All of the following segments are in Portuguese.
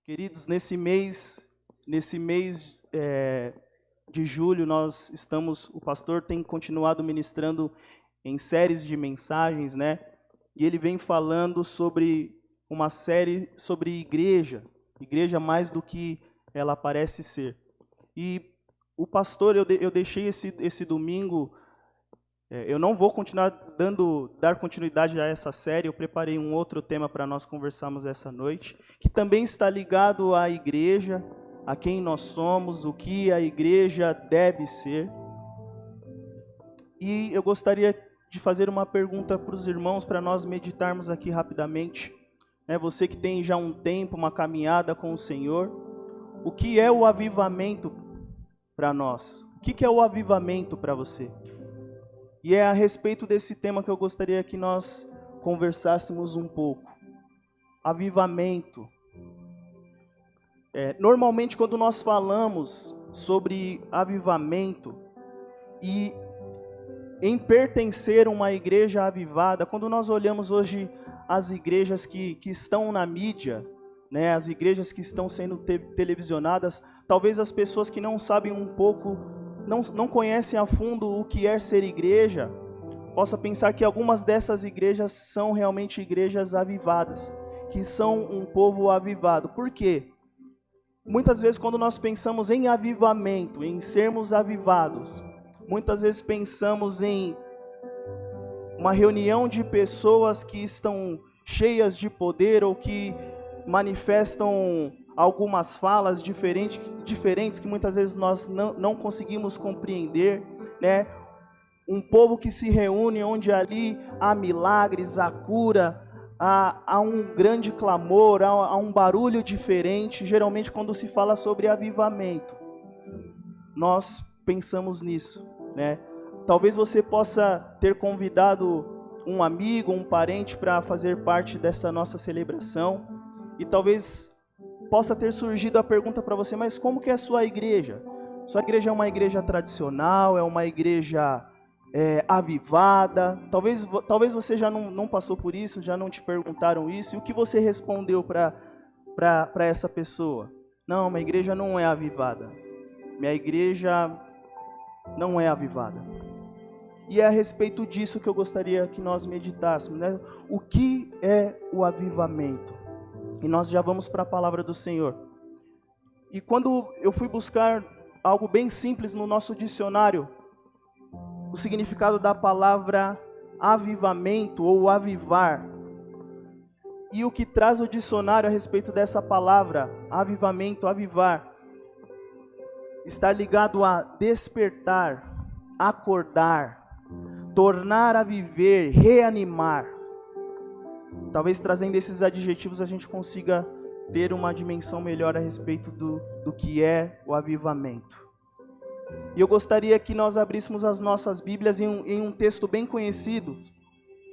Queridos, nesse mês de julho, o pastor tem continuado ministrando em séries de mensagens, né? E ele vem falando sobre uma série sobre igreja mais do que ela parece ser. E o pastor, eu deixei esse domingo, eu não vou dar continuidade a essa série, eu preparei um outro tema para nós conversarmos essa noite, que também está ligado à igreja, a quem nós somos, o que a igreja deve ser. E eu gostaria de fazer uma pergunta para os irmãos, para nós meditarmos aqui rapidamente. Você que tem já um tempo, uma caminhada com o Senhor, o que é o avivamento para nós? O que é o avivamento para você? E é a respeito desse tema que eu gostaria que nós conversássemos um pouco. Avivamento. Normalmente, quando nós falamos sobre avivamento e em pertencer a uma igreja avivada, quando nós olhamos hoje as igrejas que estão na mídia, né, as igrejas que estão sendo televisionadas, talvez as pessoas que não sabem um pouco, não conhecem a fundo o que é ser igreja, possa pensar que algumas dessas igrejas são realmente igrejas avivadas, que são um povo avivado. Por quê? Muitas vezes quando nós pensamos em avivamento, em sermos avivados, muitas vezes pensamos em uma reunião de pessoas que estão cheias de poder ou que manifestam algumas falas diferentes que muitas vezes nós não conseguimos compreender, né? Um povo que se reúne onde ali há milagres, há cura, há um grande clamor, há um barulho diferente. Geralmente quando se fala sobre avivamento, nós pensamos nisso, né? Talvez você possa ter convidado um amigo, um parente para fazer parte dessa nossa celebração e talvez possa ter surgido a pergunta para você, mas como que é a sua igreja? Sua igreja é uma igreja tradicional, é uma igreja avivada? Talvez você já não passou por isso, já não te perguntaram isso, e o que você respondeu para essa pessoa? Não, minha igreja não é avivada. Minha igreja não é avivada. E é a respeito disso que eu gostaria que nós meditássemos, né? O que é o avivamento? E nós já vamos para a palavra do Senhor. E quando eu fui buscar algo bem simples no nosso dicionário, o significado da palavra avivamento ou avivar, e o que traz o dicionário a respeito dessa palavra, avivamento, avivar, está ligado a despertar, acordar, tornar a viver, reanimar. Talvez trazendo esses adjetivos a gente consiga ter uma dimensão melhor a respeito do que é o avivamento. E eu gostaria que nós abríssemos as nossas Bíblias em um texto bem conhecido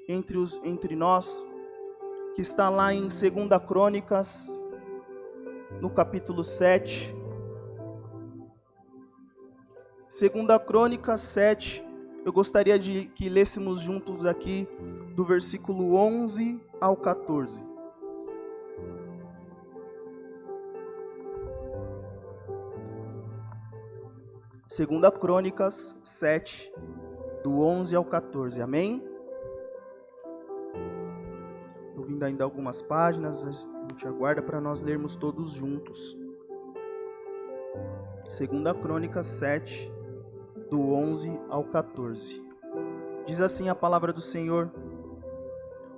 entre nós, que está lá em 2 Crônicas, no capítulo 7. 2 Crônicas 7, eu gostaria de que lêssemos juntos aqui, do versículo 11 ao 14. Segunda Crônicas 7, do 11 ao 14, amém? Estou vindo ainda algumas páginas, a gente aguarda para nós lermos todos juntos. Segunda Crônicas 7, do 11 ao 14. Diz assim a palavra do Senhor: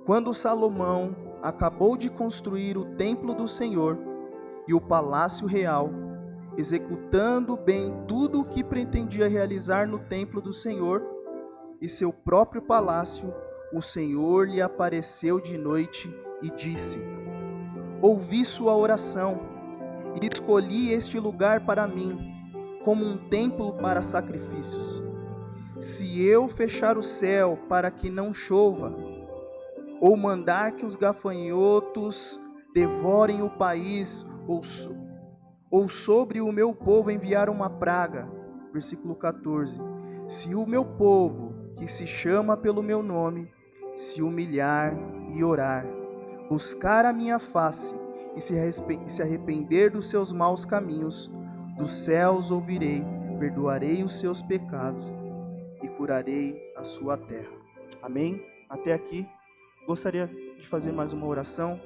Quando Salomão acabou de construir o templo do Senhor e o palácio real, executando bem tudo o que pretendia realizar no templo do Senhor e seu próprio palácio, o Senhor lhe apareceu de noite e disse: Ouvi sua oração e escolhi este lugar para mim, como um templo para sacrifícios. Se eu fechar o céu para que não chova, ou mandar que os gafanhotos devorem o país, ou sobre o meu povo enviar uma praga. Versículo 14. Se o meu povo, que se chama pelo meu nome, se humilhar e orar, buscar a minha face e se arrepender dos seus maus caminhos, dos céus ouvirei, perdoarei os seus pecados e curarei a sua terra. Amém? Até aqui. Gostaria de fazer mais uma oração.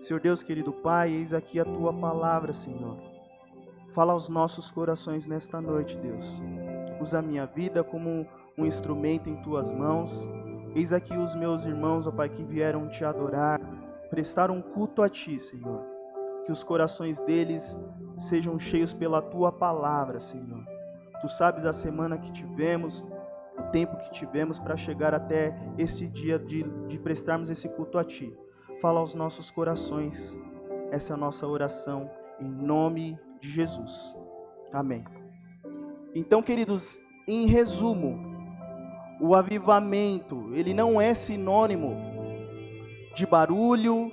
Senhor Deus, querido Pai, eis aqui a Tua palavra, Senhor. Fala aos nossos corações nesta noite, Deus. Usa a minha vida como um instrumento em Tuas mãos. Eis aqui os meus irmãos, ó Pai, que vieram Te adorar, prestar um culto a Ti, Senhor. Que os corações deles sejam cheios pela Tua palavra, Senhor. Tu sabes a semana que tivemos, o tempo que tivemos para chegar até esse dia de prestarmos esse culto a Ti. Fala aos nossos corações. Essa é a nossa oração, em nome de Jesus. Amém. Então, queridos, em resumo, o avivamento, ele não é sinônimo de barulho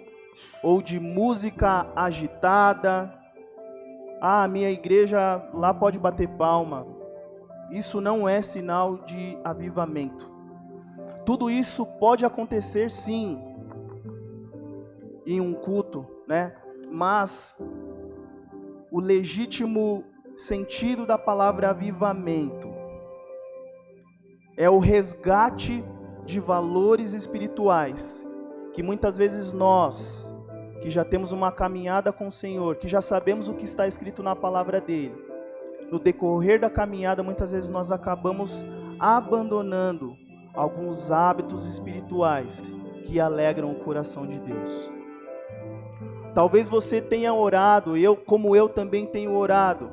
ou de música agitada. Ah, minha igreja lá pode bater palma. Isso não é sinal de avivamento. Tudo isso pode acontecer sim em um culto, né? Mas o legítimo sentido da palavra avivamento é o resgate de valores espirituais que muitas vezes nós, que já temos uma caminhada com o Senhor, que já sabemos o que está escrito na palavra dele, no decorrer da caminhada muitas vezes nós acabamos abandonando alguns hábitos espirituais que alegram o coração de Deus. Talvez você tenha orado, como eu também tenho orado,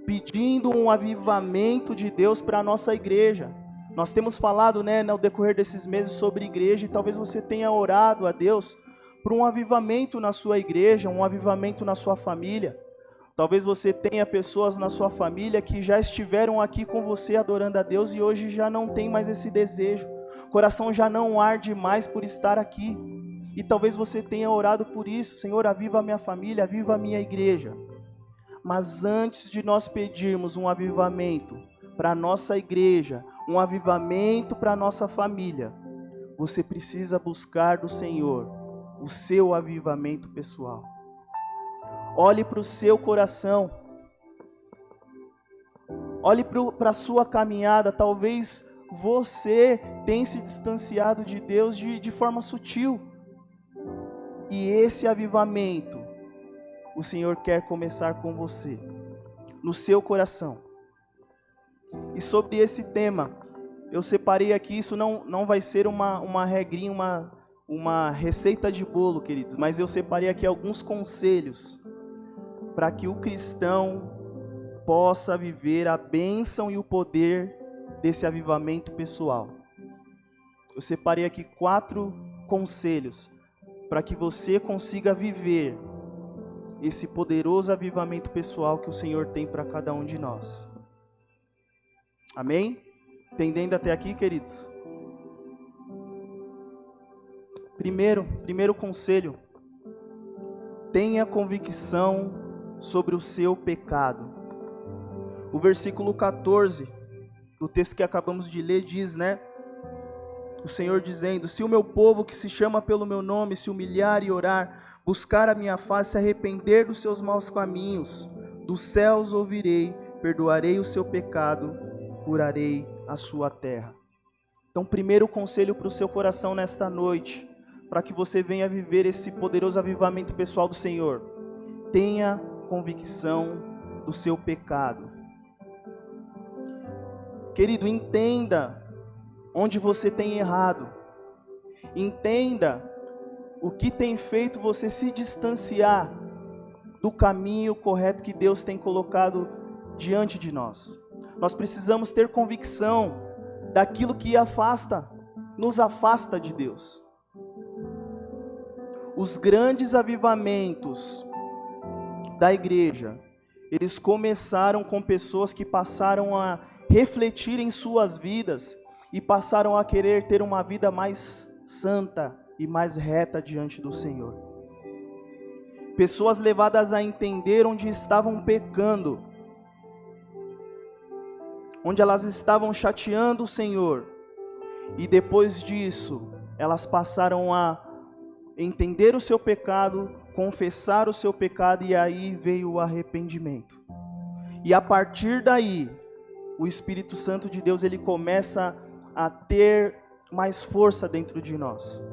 pedindo um avivamento de Deus para a nossa igreja. Nós temos falado, no decorrer desses meses sobre igreja, e talvez você tenha orado a Deus por um avivamento na sua igreja, um avivamento na sua família. Talvez você tenha pessoas na sua família que já estiveram aqui com você adorando a Deus e hoje já não tem mais esse desejo. O coração já não arde mais por estar aqui. E talvez você tenha orado por isso. Senhor, aviva a minha família, aviva a minha igreja. Mas antes de nós pedirmos um avivamento para a nossa igreja, um avivamento para a nossa família, você precisa buscar do Senhor o seu avivamento pessoal. Olhe para o seu coração. Olhe para a sua caminhada. Talvez você tenha se distanciado de Deus de forma sutil. E esse avivamento, o Senhor quer começar com você, no seu coração. E sobre esse tema, eu separei aqui, isso não vai ser uma regrinha, uma receita de bolo, queridos, mas eu separei aqui alguns conselhos para que o cristão possa viver a bênção e o poder desse avivamento pessoal. Eu separei aqui 4 conselhos para que você consiga viver esse poderoso avivamento pessoal que o Senhor tem para cada um de nós. Amém? Entendendo até aqui, queridos? Primeiro conselho: tenha convicção sobre o seu pecado. O versículo 14 do texto que acabamos de ler diz, o Senhor dizendo: se o meu povo que se chama pelo meu nome se humilhar e orar, buscar a minha face, se arrepender dos seus maus caminhos, dos céus ouvirei, perdoarei o seu pecado, curarei a sua terra. Então, primeiro conselho para o seu coração nesta noite, para que você venha viver esse poderoso avivamento pessoal do Senhor: tenha convicção do seu pecado. Querido, entenda onde você tem errado. Entenda o que tem feito você se distanciar do caminho correto que Deus tem colocado diante de nós. Nós precisamos ter convicção daquilo que nos afasta de Deus. Os grandes avivamentos da igreja, eles começaram com pessoas que passaram a refletir em suas vidas e passaram a querer ter uma vida mais santa e mais reta diante do Senhor. Pessoas levadas a entender onde estavam pecando, onde elas estavam chateando o Senhor, e depois disso, elas passaram a entender o seu pecado, confessar o seu pecado, e aí veio o arrependimento. E a partir daí, o Espírito Santo de Deus, ele começa a ter mais força dentro de nós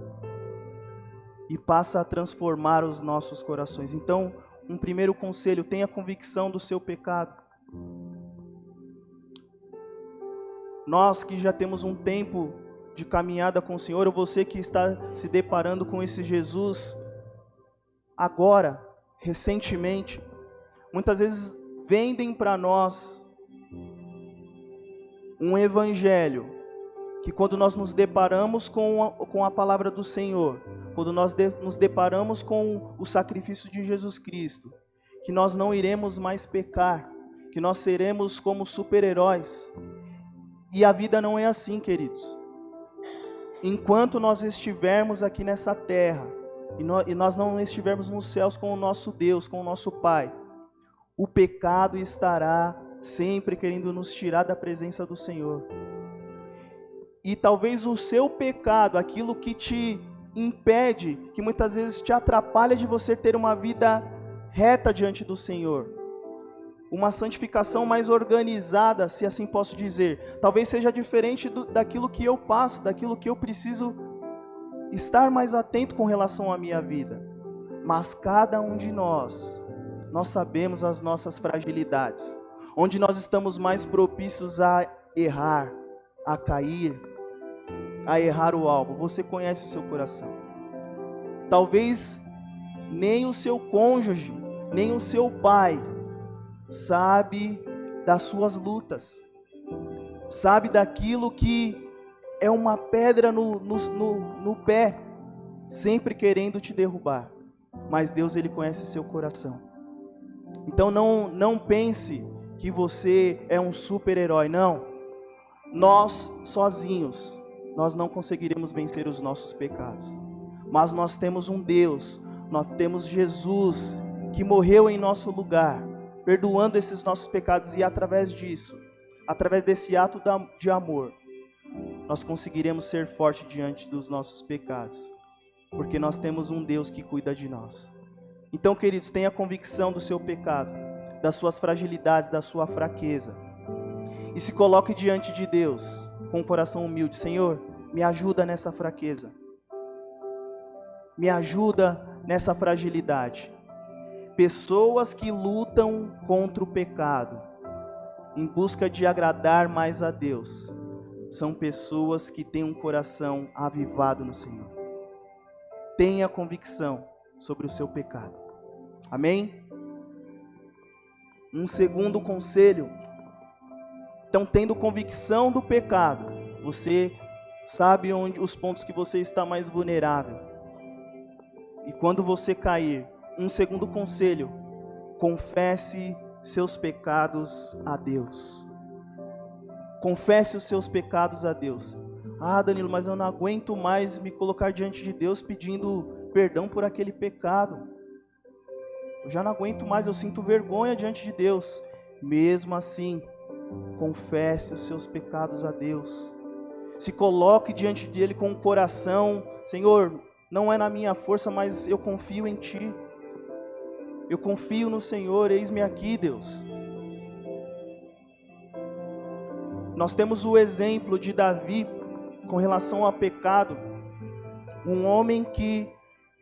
e passa a transformar os nossos corações. Então, um primeiro conselho: tenha convicção do seu pecado. Nós que já temos um tempo de caminhada com o Senhor, ou você que está se deparando com esse Jesus agora, recentemente, muitas vezes vendem para nós um evangelho que, quando nós nos deparamos com a palavra do Senhor, quando nós nos deparamos com o sacrifício de Jesus Cristo, que nós não iremos mais pecar, que nós seremos como super-heróis. E a vida não é assim, queridos. Enquanto nós estivermos aqui nessa terra, e nós não estivermos nos céus com o nosso Deus, com o nosso Pai, o pecado estará sempre querendo nos tirar da presença do Senhor. E talvez o seu pecado, aquilo que te impede, que muitas vezes te atrapalha de você ter uma vida reta diante do Senhor, uma santificação mais organizada, se assim posso dizer, talvez seja diferente daquilo que eu passo, daquilo que eu preciso estar mais atento com relação à minha vida. Mas cada um de nós sabemos as nossas fragilidades, onde nós estamos mais propícios a errar, a cair, a errar o alvo. Você conhece o seu coração. Talvez nem o seu cônjuge, nem o seu pai sabe das suas lutas, sabe daquilo que é uma pedra no pé, sempre querendo te derrubar. Mas Deus, ele conhece seu coração. Então não pense que você é um super-herói, não. Nós sozinhos, nós não conseguiremos vencer os nossos pecados. Mas nós temos um Deus, nós temos Jesus, que morreu em nosso lugar, perdoando esses nossos pecados, e através disso, através desse ato de amor, nós conseguiremos ser fortes diante dos nossos pecados, porque nós temos um Deus que cuida de nós. Então, queridos, tenha convicção do seu pecado, das suas fragilidades, da sua fraqueza, e se coloque diante de Deus com um coração humilde. Senhor, me ajuda nessa fraqueza, me ajuda nessa fragilidade. Pessoas que lutam contra o pecado, em busca de agradar mais a Deus, são pessoas que têm um coração avivado no Senhor. Tenha convicção sobre o seu pecado. Amém? Um segundo conselho. Então, tendo convicção do pecado, você sabe onde os pontos que você está mais vulnerável. E quando você cair, um segundo conselho: confesse seus pecados a Deus. Confesse os seus pecados a Deus. Ah, Danilo, mas eu não aguento mais me colocar diante de Deus pedindo perdão por aquele pecado. Eu já não aguento mais, eu sinto vergonha diante de Deus. Mesmo assim, confesse os seus pecados a Deus. Se coloque diante dele com o coração: Senhor, não é na minha força, mas eu confio em Ti. Eu confio no Senhor, eis-me aqui, Deus. Nós temos o exemplo de Davi com relação ao pecado. Um homem que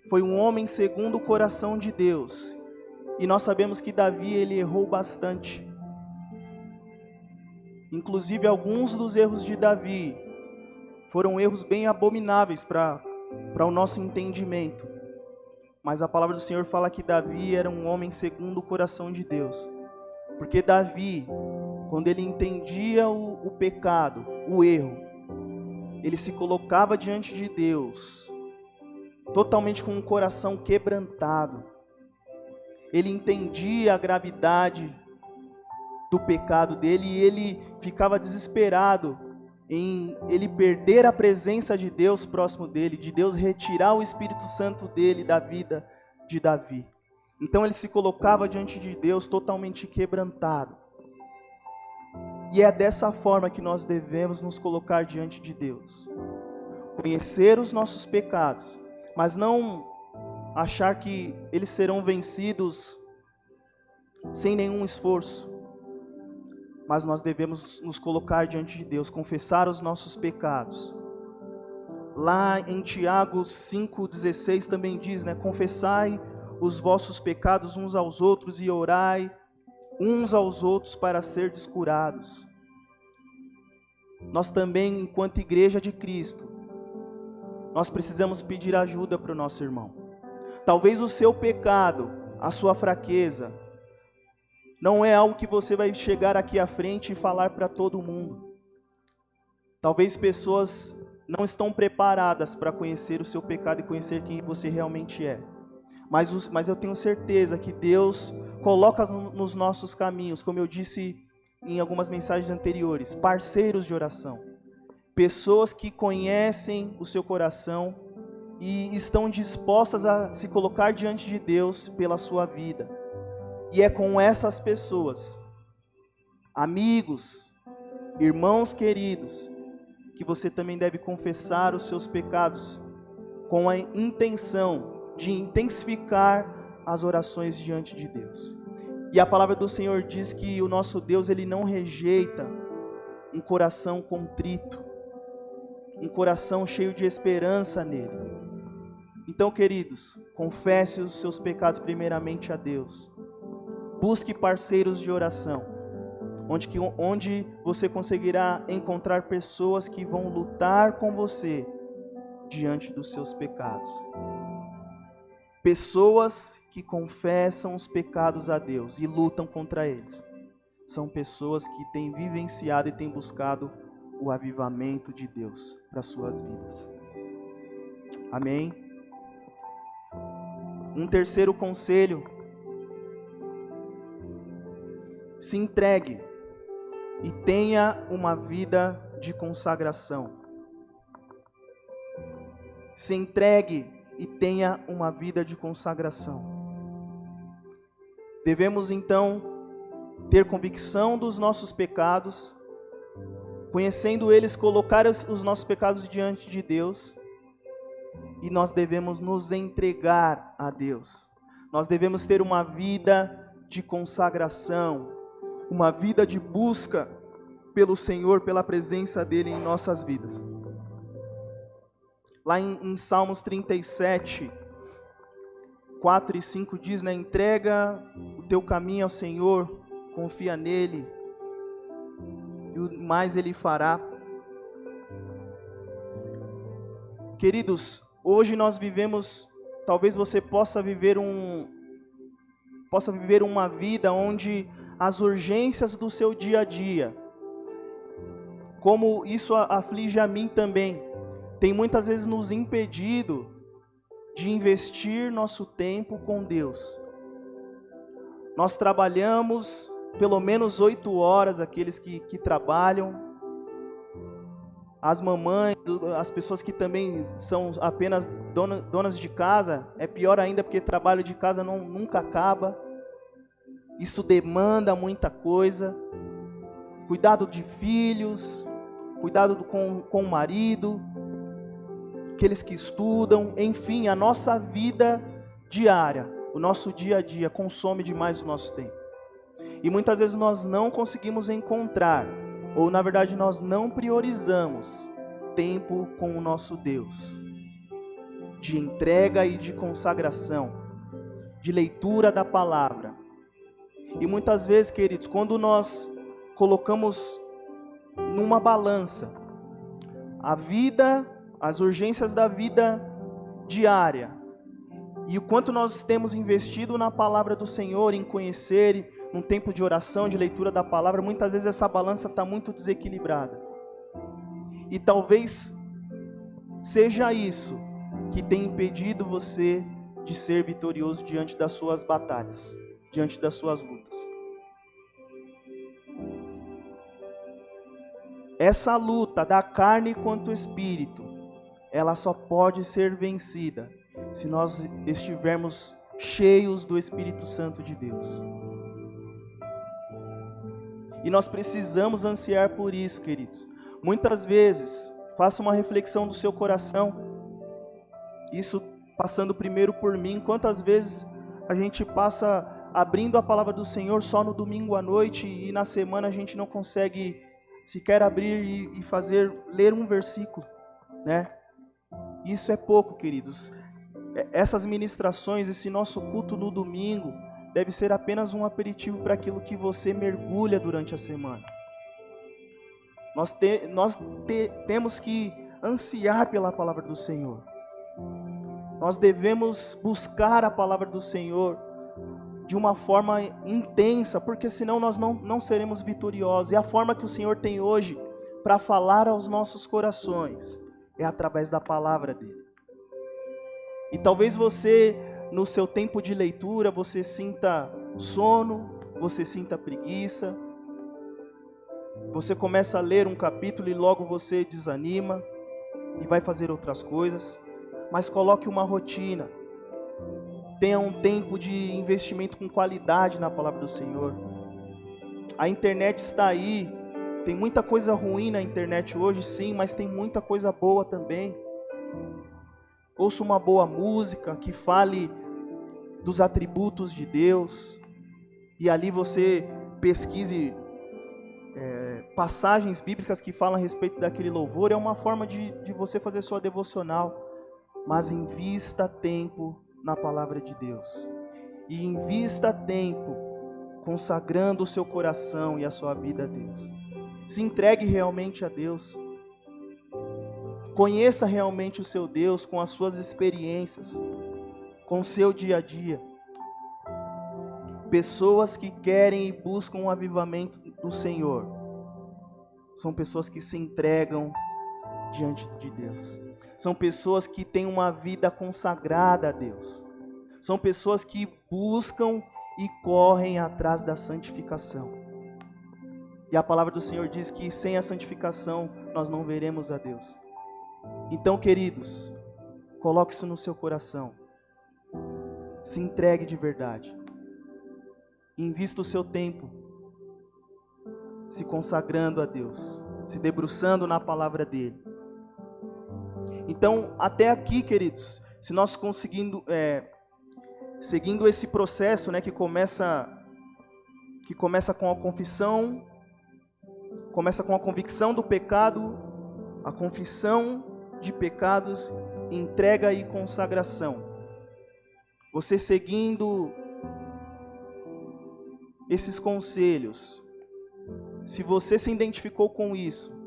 foi um homem segundo o coração de Deus. E nós sabemos que Davi, ele errou bastante. Inclusive, alguns dos erros de Davi foram erros bem abomináveis para o nosso entendimento. Mas a palavra do Senhor fala que Davi era um homem segundo o coração de Deus. Porque Davi, quando ele entendia o pecado, o erro, ele se colocava diante de Deus, totalmente com um coração quebrantado. Ele entendia a gravidade do pecado dele e ele ficava desesperado em ele perder a presença de Deus próximo dele, de Deus retirar o Espírito Santo dele da vida de Davi. Então ele se colocava diante de Deus totalmente quebrantado. E é dessa forma que nós devemos nos colocar diante de Deus. Conhecer os nossos pecados, mas não achar que eles serão vencidos sem nenhum esforço. Mas nós devemos nos colocar diante de Deus, confessar os nossos pecados. Lá em Tiago 5,16 também diz, confessai os vossos pecados uns aos outros e orai uns aos outros para serdes curados. Nós também, enquanto igreja de Cristo, nós precisamos pedir ajuda para o nosso irmão. Talvez o seu pecado, a sua fraqueza, não é algo que você vai chegar aqui à frente e falar para todo mundo. Talvez pessoas não estão preparadas para conhecer o seu pecado e conhecer quem você realmente é. Mas eu tenho certeza que Deus coloca nos nossos caminhos, como eu disse em algumas mensagens anteriores, parceiros de oração. Pessoas que conhecem o seu coração e estão dispostas a se colocar diante de Deus pela sua vida. E é com essas pessoas, amigos, irmãos queridos, que você também deve confessar os seus pecados com a intenção de intensificar as orações diante de Deus. E a palavra do Senhor diz que o nosso Deus, Ele não rejeita um coração contrito, um coração cheio de esperança nele. Então, queridos, confesse os seus pecados primeiramente a Deus. Busque parceiros de oração, onde você conseguirá encontrar pessoas que vão lutar com você diante dos seus pecados. Pessoas que confessam os pecados a Deus e lutam contra eles. São pessoas que têm vivenciado e têm buscado o avivamento de Deus para suas vidas. Amém? Um terceiro conselho: se entregue e tenha uma vida de consagração. Se entregue e tenha uma vida de consagração. Devemos então ter convicção dos nossos pecados, conhecendo eles, colocar os nossos pecados diante de Deus, e nós devemos nos entregar a Deus. Nós devemos ter uma vida de consagração, uma vida de busca pelo Senhor, pela presença dEle em nossas vidas. Lá em Salmos 37, 4 e 5 diz, entrega o teu caminho ao Senhor, confia nele, e o mais Ele fará. Queridos, hoje nós vivemos, talvez você possa viver uma vida onde as urgências do seu dia a dia, como isso aflige a mim também, tem muitas vezes nos impedido de investir nosso tempo com Deus. Nós trabalhamos pelo menos 8 horas, aqueles que trabalham, as mamães, as pessoas que também são apenas donas de casa, é pior ainda porque trabalho de casa nunca acaba. Isso demanda muita coisa, cuidado de filhos, cuidado com o marido, aqueles que estudam, enfim, a nossa vida diária, o nosso dia a dia consome demais o nosso tempo. E muitas vezes nós não conseguimos encontrar, ou na verdade nós não priorizamos tempo com o nosso Deus, de entrega e de consagração, de leitura da palavra. E muitas vezes, queridos, quando nós colocamos numa balança a vida, as urgências da vida diária, e o quanto nós temos investido na palavra do Senhor, em conhecer, num tempo de oração, de leitura da palavra, muitas vezes essa balança está muito desequilibrada. E talvez seja isso que tem impedido você de ser vitorioso diante das suas batalhas, diante das suas lutas. Essa luta da carne quanto o espírito, ela só pode ser vencida se nós estivermos cheios do Espírito Santo de Deus. E nós precisamos ansiar por isso, queridos. Muitas vezes, faça uma reflexão do seu coração. Isso passando primeiro por mim. Quantas vezes a gente passa abrindo a palavra do Senhor só no domingo à noite e na semana a gente não consegue sequer abrir e ler um versículo, né? Isso é pouco, queridos. Essas ministrações, esse nosso culto no domingo, deve ser apenas um aperitivo para aquilo que você mergulha durante a semana. Nós temos que ansiar pela palavra do Senhor. Nós devemos buscar a palavra do Senhor de uma forma intensa, porque senão nós não seremos vitoriosos. E a forma que o Senhor tem hoje para falar aos nossos corações é através da palavra dele. E talvez você, no seu tempo de leitura, você sinta sono, você sinta preguiça, você começa a ler um capítulo e logo você desanima e vai fazer outras coisas. Mas coloque uma rotina. Tenha um tempo de investimento com qualidade na palavra do Senhor. A internet está aí. Tem muita coisa ruim na internet hoje, sim, mas tem muita coisa boa também. Ouça uma boa música que fale dos atributos de Deus. E ali você pesquise passagens bíblicas que falam a respeito daquele louvor. É uma forma de você fazer sua devocional. Mas invista tempo na palavra de Deus. E invista tempo consagrando o seu coração e a sua vida a Deus. Se entregue realmente a Deus. Conheça realmente o seu Deus com as suas experiências, com o seu dia a dia. Pessoas que querem e buscam o avivamento do Senhor são pessoas que se entregam diante de Deus. São pessoas que têm uma vida consagrada a Deus. São pessoas que buscam e correm atrás da santificação. E a palavra do Senhor diz que sem a santificação nós não veremos a Deus. Então, queridos, coloque isso no seu coração. Se entregue de verdade. Invista o seu tempo se consagrando a Deus, se debruçando na palavra dele. Então, até aqui, queridos, se nós seguindo esse processo, né, que começa com a confissão, começa com a convicção do pecado, a confissão de pecados, entrega e consagração. Você seguindo esses conselhos, se você se identificou com isso,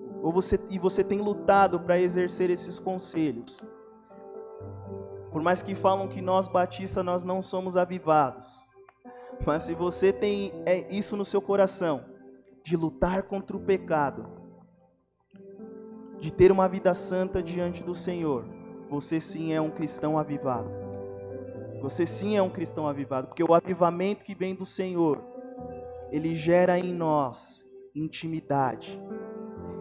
e você tem lutado para exercer esses conselhos, por mais que falam que nós batistas nós não somos avivados, mas se você tem isso no seu coração, de lutar contra o pecado, de ter uma vida santa diante do Senhor, você sim é um cristão avivado. Você sim é um cristão avivado, porque o avivamento que vem do Senhor, ele gera em nós intimidade.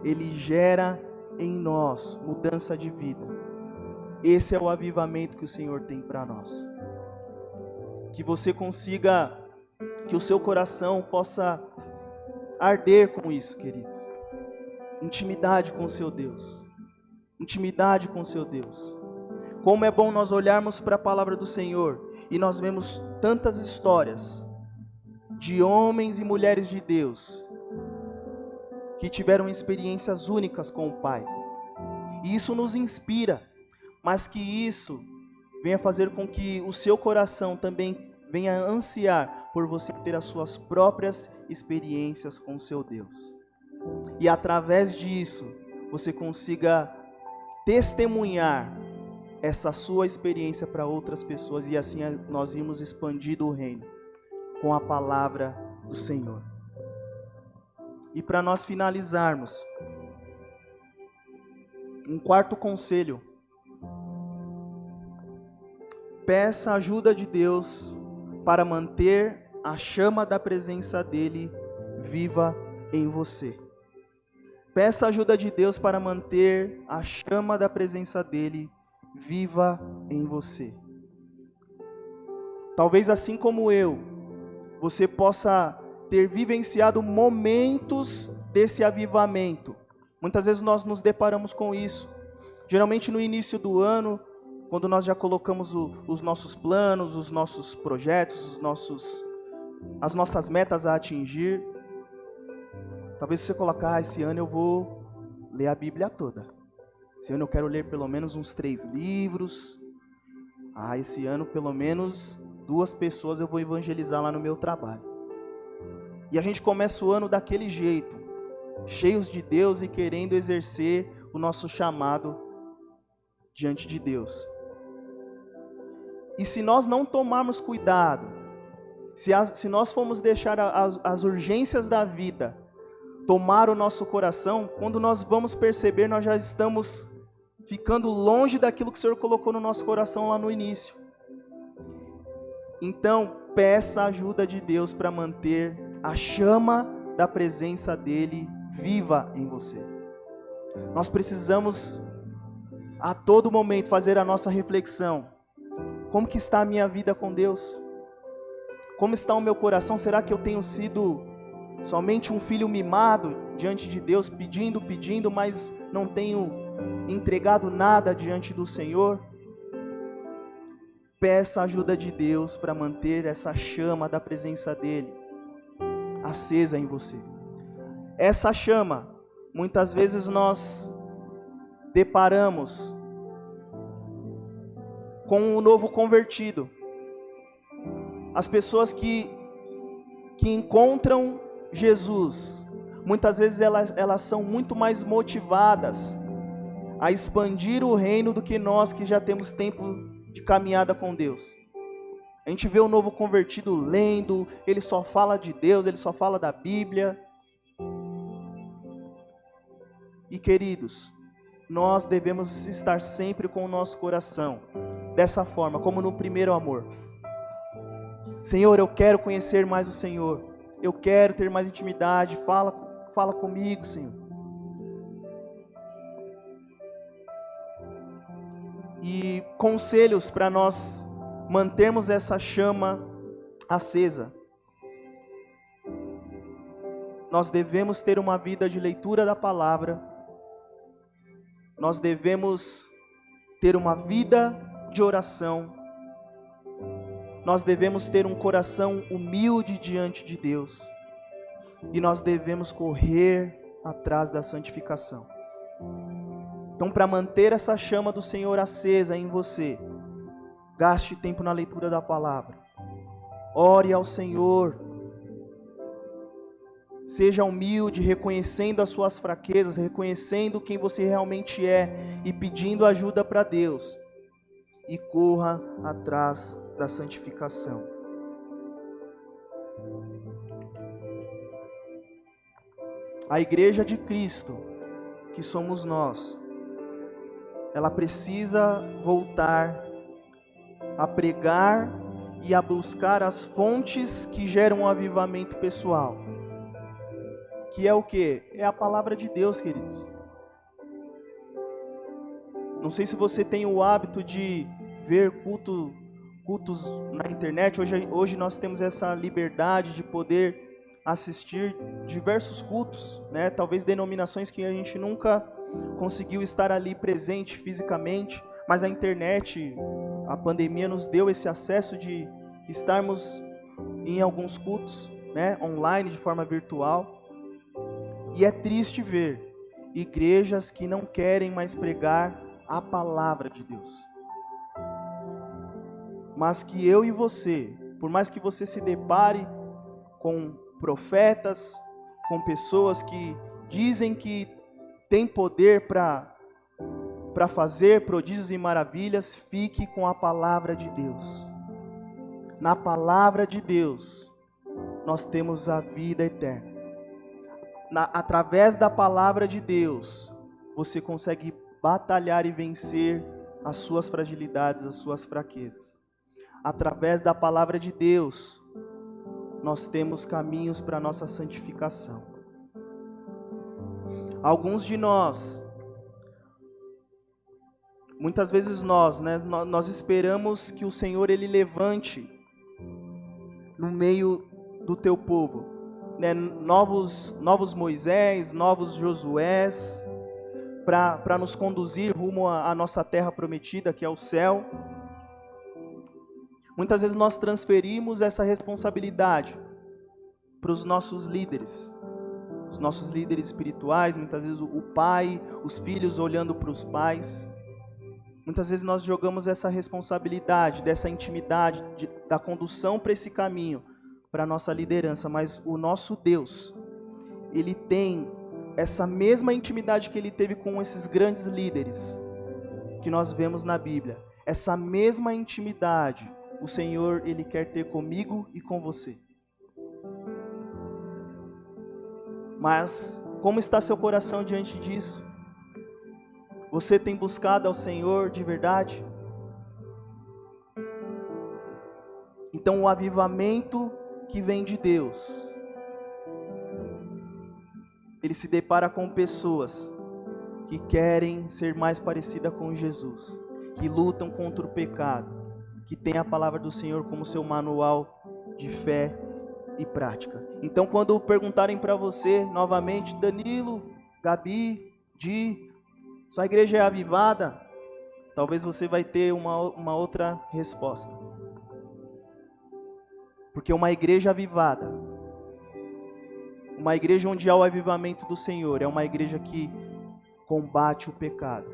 Ele gera em nós mudança de vida. Esse é o avivamento que o Senhor tem para nós. Que você consiga, que o seu coração possa arder com isso, queridos. Intimidade com o seu Deus. Intimidade com o seu Deus. Como é bom nós olharmos para a palavra do Senhor e nós vemos tantas histórias de homens e mulheres de Deus que tiveram experiências únicas com o Pai. E isso nos inspira, mas que isso venha fazer com que o seu coração também venha ansiar por você ter as suas próprias experiências com o seu Deus. E através disso, você consiga testemunhar essa sua experiência para outras pessoas, e assim nós irmos expandindo o reino com a palavra do Senhor. E para nós finalizarmos, um quarto conselho: peça a ajuda de Deus para manter a chama da presença dele viva em você. Peça a ajuda de Deus para manter a chama da presença dele viva em você. Talvez assim como eu, você possa ter vivenciado momentos desse avivamento. Muitas vezes nós nos deparamos com isso. Geralmente no início do ano, quando nós já colocamos os nossos planos, os nossos projetos, as nossas metas a atingir. Talvez você colocar, esse ano eu vou ler a Bíblia toda. Esse ano eu quero ler pelo menos uns 3 livros. Esse ano pelo menos 2 pessoas eu vou evangelizar lá no meu trabalho. E a gente começa o ano daquele jeito, cheios de Deus e querendo exercer o nosso chamado diante de Deus. E se nós não tomarmos cuidado, se nós formos deixar as urgências da vida tomar o nosso coração, quando nós vamos perceber, nós já estamos ficando longe daquilo que o Senhor colocou no nosso coração lá no início. Então, peça a ajuda de Deus para manter a chama da presença dEle viva em você. Nós precisamos a todo momento fazer a nossa reflexão. Como que está a minha vida com Deus? Como está o meu coração? Será que eu tenho sido somente um filho mimado diante de Deus, pedindo, mas não tenho entregado nada diante do Senhor? Peça a ajuda de Deus para manter essa chama da presença dEle acesa em você. Essa chama, muitas vezes nós deparamos com um novo convertido. As pessoas que encontram Jesus, muitas vezes elas são muito mais motivadas a expandir o reino do que nós que já temos tempo de caminhada com Deus. A gente vê o novo convertido lendo, ele só fala de Deus, ele só fala da Bíblia. E queridos, nós devemos estar sempre com o nosso coração dessa forma, como no primeiro amor. Senhor, eu quero conhecer mais o Senhor, eu quero ter mais intimidade, fala comigo, Senhor. E conselhos para nós mantermos essa chama acesa. Nós devemos ter uma vida de leitura da palavra. Nós devemos ter uma vida de oração. Nós devemos ter um coração humilde diante de Deus. E nós devemos correr atrás da santificação. Então, para manter essa chama do Senhor acesa em você, gaste tempo na leitura da palavra. Ore ao Senhor. Seja humilde, reconhecendo as suas fraquezas, reconhecendo quem você realmente é e pedindo ajuda para Deus. E corra atrás da santificação. A igreja de Cristo, que somos nós, ela precisa voltar a pregar e a buscar as fontes que geram um avivamento pessoal. Que é o quê? É a palavra de Deus, queridos. Não sei se você tem o hábito de ver cultos na internet. Hoje nós temos essa liberdade de poder assistir diversos cultos, né? Talvez denominações que a gente nunca conseguiu estar ali presente fisicamente, mas a internet, a pandemia nos deu esse acesso de estarmos em alguns cultos, né? Online, de forma virtual. E é triste ver igrejas que não querem mais pregar a palavra de Deus. Mas que eu e você, por mais que você se depare com profetas, com pessoas que dizem que têm poder para fazer prodígios e maravilhas, fique com a palavra de Deus. Na palavra de Deus, nós temos a vida eterna. Através da palavra de Deus, você consegue batalhar e vencer as suas fragilidades, as suas fraquezas. Através da palavra de Deus, nós temos caminhos para a nossa santificação. Alguns de nós, muitas vezes nós esperamos que o Senhor Ele levante no meio do teu povo, né? Novos Moisés, novos Josués, para nos conduzir rumo à nossa terra prometida, que é o céu. Muitas vezes nós transferimos essa responsabilidade para os nossos líderes espirituais, muitas vezes o pai, os filhos olhando para os pais. Muitas vezes nós jogamos essa responsabilidade, dessa intimidade, da condução para esse caminho, para a nossa liderança, mas o nosso Deus, Ele tem essa mesma intimidade que Ele teve com esses grandes líderes que nós vemos na Bíblia. Essa mesma intimidade, o Senhor, Ele quer ter comigo e com você. Mas como está seu coração diante disso? Você tem buscado ao Senhor de verdade? Então o avivamento que vem de Deus, ele se depara com pessoas que querem ser mais parecida com Jesus, que lutam contra o pecado, que têm a palavra do Senhor como seu manual de fé e prática. Então quando perguntarem para você novamente, Danilo, Gabi, Di, sua igreja é avivada? Talvez você vai ter uma outra resposta. Porque uma igreja avivada, uma igreja onde há o avivamento do Senhor, é uma igreja que combate o pecado.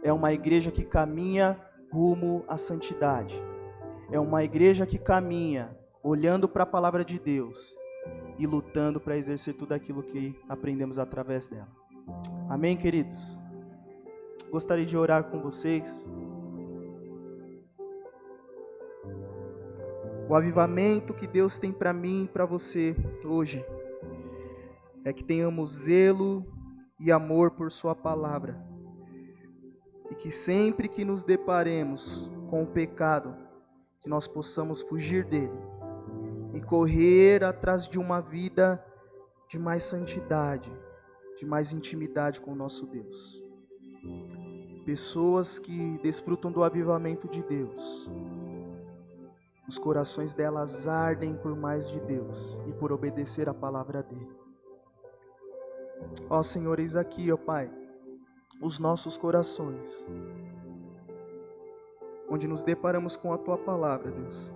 É uma igreja que caminha rumo à santidade. É uma igreja que caminha olhando para a palavra de Deus e lutando para exercer tudo aquilo que aprendemos através dela. Amém, queridos? Gostaria de orar com vocês. O avivamento que Deus tem para mim e para você hoje é que tenhamos zelo e amor por sua palavra, e que sempre que nos deparemos com o pecado, que nós possamos fugir dele e correr atrás de uma vida de mais santidade, de mais intimidade com o nosso Deus. Pessoas que desfrutam do avivamento de Deus, os corações delas ardem por mais de Deus e por obedecer a palavra dele. Ó Senhor, eis aqui, ó Pai, os nossos corações, onde nos deparamos com a Tua palavra, Deus.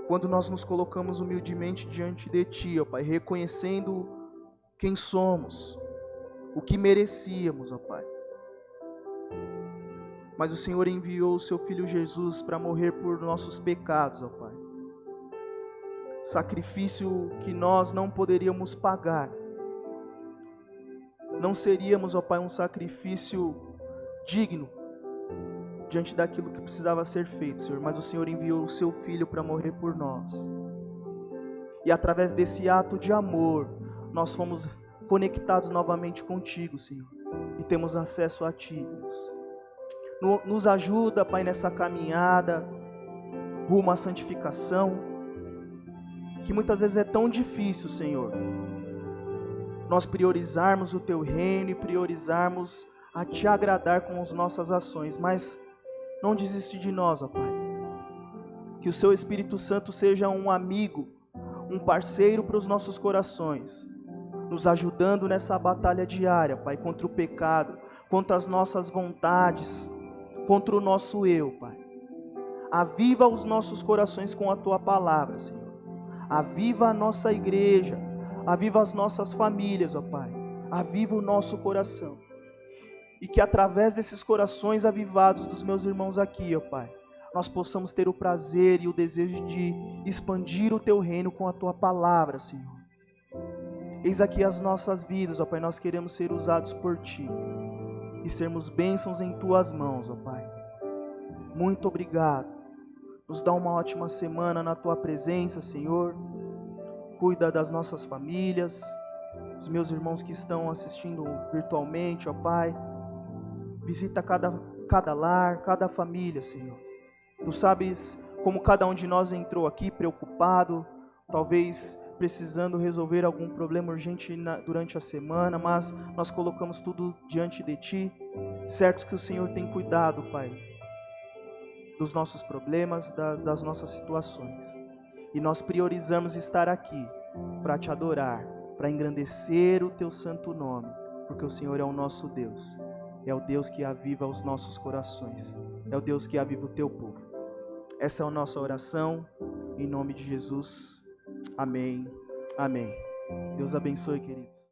Quando nós nos colocamos humildemente diante de Ti, ó Pai, reconhecendo quem somos, o que merecíamos, ó Pai. Mas o Senhor enviou o Seu Filho Jesus para morrer por nossos pecados, ó Pai. Sacrifício que nós não poderíamos pagar. Não seríamos, ó Pai, um sacrifício digno diante daquilo que precisava ser feito, Senhor. Mas o Senhor enviou o Seu Filho para morrer por nós. E através desse ato de amor, nós fomos conectados novamente contigo, Senhor. E temos acesso a Ti, Deus. Nos ajuda, Pai, nessa caminhada rumo à santificação, que muitas vezes é tão difícil, Senhor, nós priorizarmos o Teu reino e priorizarmos a Te agradar com as nossas ações, mas não desiste de nós, ó Pai. Que o Seu Espírito Santo seja um amigo, um parceiro para os nossos corações, nos ajudando nessa batalha diária, Pai, contra o pecado, contra as nossas vontades, contra o nosso eu, Pai. Aviva os nossos corações com a Tua palavra, Senhor. Aviva a nossa igreja, aviva as nossas famílias, ó Pai. Aviva o nosso coração. E que através desses corações avivados dos meus irmãos aqui, ó Pai, nós possamos ter o prazer e o desejo de expandir o Teu reino com a Tua palavra, Senhor. Eis aqui as nossas vidas, ó Pai, nós queremos ser usados por Ti e sermos bênçãos em Tuas mãos, ó Pai. Muito obrigado. Nos dá uma ótima semana na Tua presença, Senhor. Cuida das nossas famílias, dos meus irmãos que estão assistindo virtualmente, ó Pai. Visita cada lar, cada família, Senhor. Tu sabes como cada um de nós entrou aqui preocupado, talvez precisando resolver algum problema urgente durante a semana, mas nós colocamos tudo diante de Ti, certos que o Senhor tem cuidado, Pai, dos nossos problemas, das nossas situações. E nós priorizamos estar aqui para Te adorar, para engrandecer o Teu santo nome, porque o Senhor é o nosso Deus. É o Deus que aviva os nossos corações. É o Deus que aviva o teu povo. Essa é a nossa oração, em nome de Jesus. Amém. Amém. Deus abençoe, queridos.